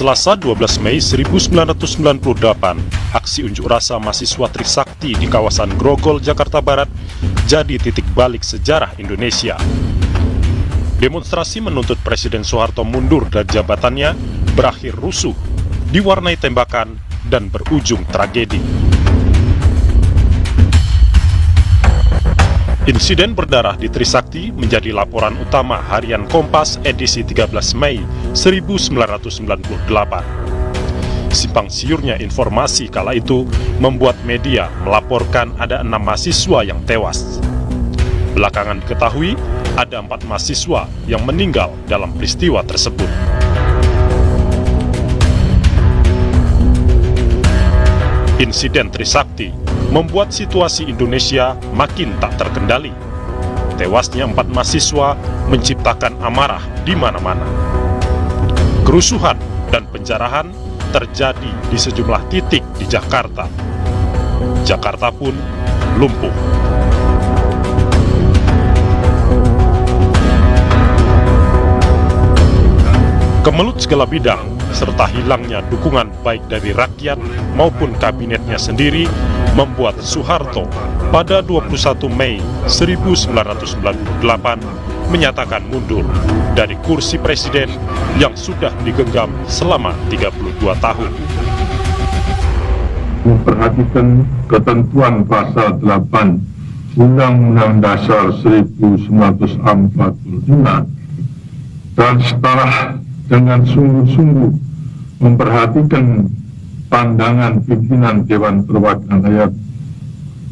Selasa 12 Mei 1998, aksi unjuk rasa mahasiswa Trisakti di kawasan Grogol, Jakarta Barat jadi titik balik sejarah Indonesia. Demonstrasi menuntut Presiden Soeharto mundur dari jabatannya berakhir rusuh, diwarnai tembakan, dan berujung tragedi. Insiden berdarah di Trisakti menjadi laporan utama harian Kompas edisi 13 Mei 1998. Simpang siurnya informasi kala itu membuat media melaporkan ada 6 mahasiswa yang tewas. Belakangan diketahui ada 4 mahasiswa yang meninggal dalam peristiwa tersebut. Insiden Trisakti membuat situasi Indonesia makin tak terkendali. Tewasnya 4 mahasiswa menciptakan amarah di mana-mana. Kerusuhan dan penjarahan terjadi di sejumlah titik di Jakarta. Jakarta pun lumpuh. Kemelut segala bidang, serta hilangnya dukungan baik dari rakyat maupun kabinetnya sendiri membuat Soeharto pada 21 Mei 1998 menyatakan mundur dari kursi presiden yang sudah digenggam selama 32 tahun. Memperhatikan ketentuan pasal 8 Undang-Undang Dasar 1945 dan setelah dengan sungguh-sungguh memperhatikan pandangan pimpinan Dewan Perwakilan Rakyat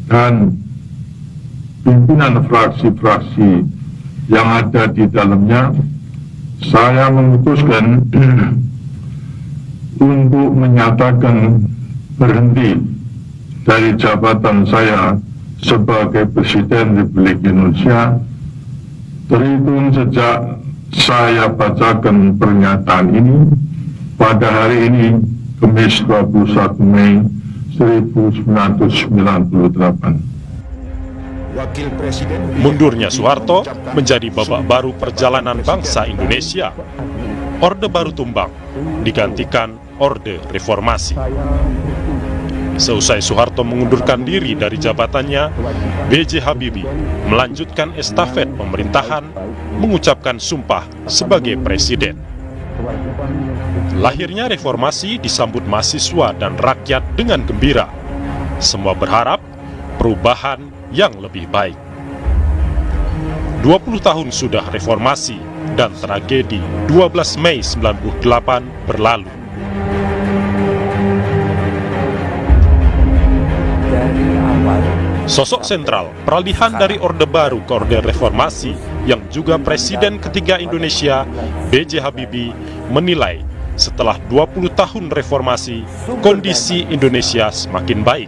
dan pimpinan fraksi-fraksi yang ada di dalamnya, saya memutuskan untuk menyatakan berhenti dari jabatan saya sebagai Presiden Republik Indonesia terhitung sejak saya bacakan pernyataan ini pada hari ini, Kamis 21 Mei 1998. Mundurnya Soeharto menjadi babak baru perjalanan bangsa Indonesia. Orde Baru tumbang, digantikan Orde Reformasi. Seusai Soeharto mengundurkan diri dari jabatannya, B.J. Habibie melanjutkan estafet pemerintahan, mengucapkan sumpah sebagai presiden. Lahirnya reformasi disambut mahasiswa dan rakyat dengan gembira. Semua berharap perubahan yang lebih baik. 20 tahun sudah reformasi dan tragedi 12 Mei 98 berlalu. Sosok sentral peralihan dari Orde Baru ke Orde Reformasi yang juga Presiden ketiga Indonesia, B.J. Habibie, menilai setelah 20 tahun reformasi, kondisi Indonesia semakin baik.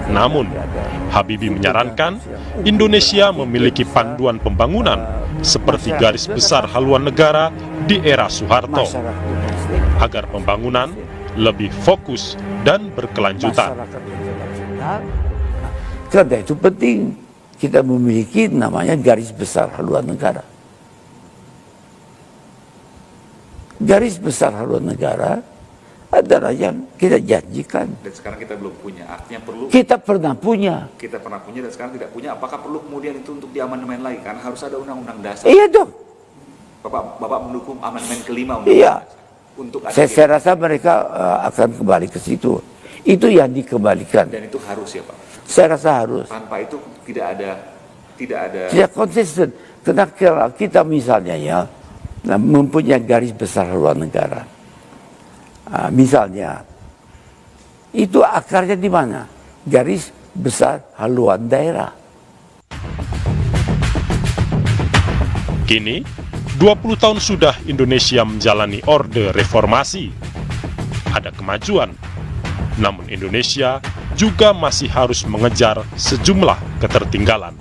Namun, Habibie menyarankan Indonesia memiliki panduan pembangunan seperti garis besar haluan negara di era Soeharto, agar pembangunan lebih fokus dan berkelanjutan. Karena itu penting kita memiliki namanya garis besar haluan negara. Garis besar haluan negara adalah yang kita janjikan. Dan sekarang kita belum punya, artinya perlu. Kita pernah punya. Kita pernah punya dan sekarang tidak punya. Apakah perlu kemudian itu untuk diamandemen lagi? Karena harus ada undang-undang dasar. Iya dong. Bapak mendukung amandemen kelima Iya. Untuk saya rasa mereka akan kembali ke situ. Itu yang dikembalikan. Dan itu harus ya Pak. Saya rasa harus. Tanpa itu tidak konsisten. Karena kalau kita misalnya ya mempunyai garis besar haluan negara, misalnya itu akarnya di mana? Garis besar haluan daerah. Kini, 20 tahun sudah Indonesia menjalani Orde Reformasi. Ada kemajuan, namun Indonesia juga masih harus mengejar sejumlah ketertinggalan.